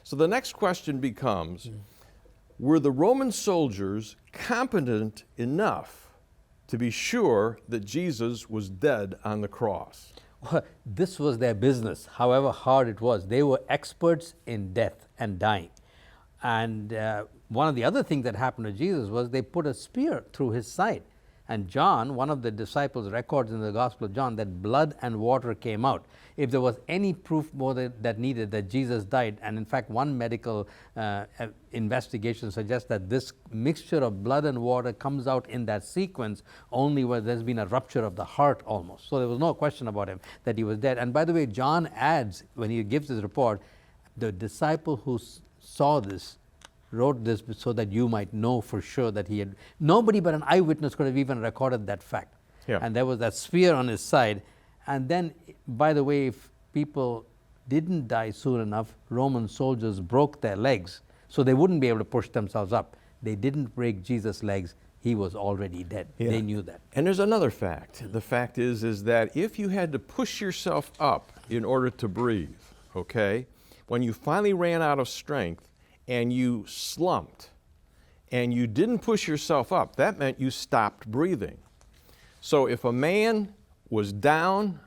So the next question becomes, were the Roman soldiers competent enough to be sure that Jesus was dead on the cross? Well, this was their business, however hard it was. They were experts in death and dying. And one of the other things that happened to Jesus was they put a spear through his side. And John, one of the disciples, records in the Gospel of John that blood and water came out. If there was any proof more that needed that Jesus died, and in fact one medical investigation suggests that this mixture of blood and water comes out in that sequence only where there's been a rupture of the heart almost. So there was no question about him that he was dead. And by the way, John adds, when he gives his report, the disciple who saw this wrote this so that you might know for sure that he had, nobody but an eyewitness could have even recorded that fact. Yeah. And there was that spear on his side. And then, by the way, if people didn't die soon enough, Roman soldiers broke their legs so they wouldn't be able to push themselves up. They didn't break Jesus' legs. He was already dead. Yeah. They knew that. And there's another fact. The fact is that if you had to push yourself up in order to breathe, okay, when you finally ran out of strength and you slumped and you didn't push yourself up, that meant you stopped breathing. So if a man was down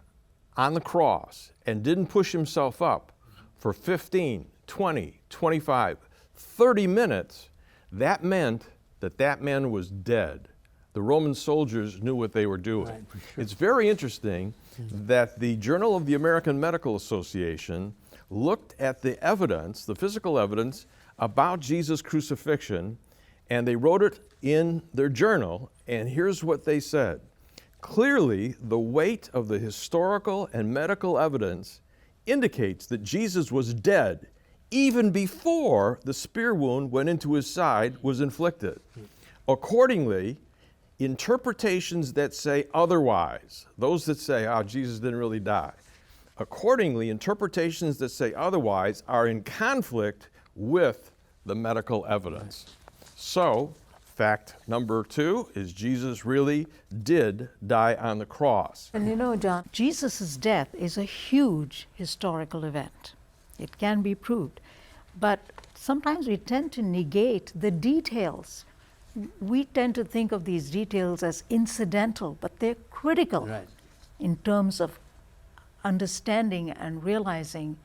on the cross and didn't push himself up for 15, 20, 25, 30 minutes, that meant that man was dead. The Roman soldiers knew what they were doing. Right. It's very interesting that the Journal of the American Medical Association looked at the evidence, the physical evidence about Jesus' crucifixion, and they wrote it in their journal, and here's what they said. Clearly, the weight of the historical and medical evidence indicates that Jesus was dead even before the spear wound went into his side was inflicted. Accordingly, interpretations that say otherwise, those that say, oh, Jesus didn't really die, accordingly, interpretations that say otherwise are in conflict with the medical evidence. So, fact number 2 is Jesus really did die on the cross. And you know, John, Jesus' death is a huge historical event. It can be proved. But sometimes we tend to negate the details. We tend to think of these details as incidental, but they're critical Right. in terms of understanding and realizing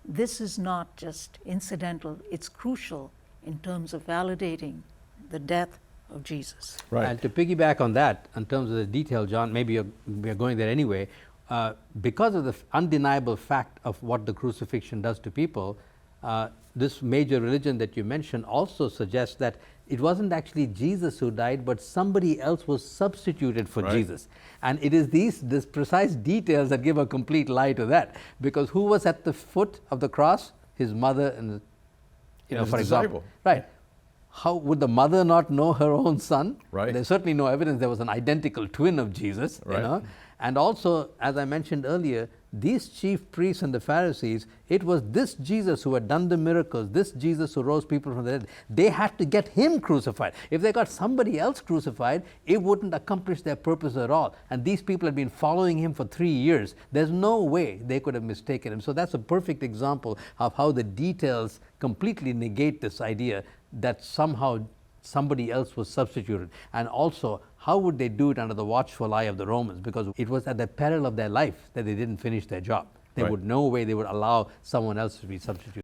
this is not just incidental, it's crucial in terms of validating the death of Jesus. Right. And to piggyback on that, in terms of the detail, John, maybe we're going there anyway, because of the undeniable fact of what the crucifixion does to people, this major religion that you mentioned also suggests that it wasn't actually Jesus who died, but somebody else was substituted for Right. Jesus. And it is these precise details that give a complete lie to that. Because who was at the foot of the cross? His mother and, His for example. disciple. Right. How would the mother not know her own son? Right. There's certainly no evidence there was an identical twin of Jesus. Right. And also, as I mentioned earlier, these chief priests and the Pharisees, it was this Jesus who had done the miracles, this Jesus who rose people from the dead. They had to get him crucified. If they got somebody else crucified, it wouldn't accomplish their purpose at all. And these people had been following him for 3 years. There's no way they could have mistaken him. So that's a perfect example of how the details completely negate this idea that somehow somebody else was substituted. And also, how would they do it under the watchful eye of the Romans? Because it was at the peril of their life that they didn't finish their job. There Right. would no way they would allow someone else to be substituted.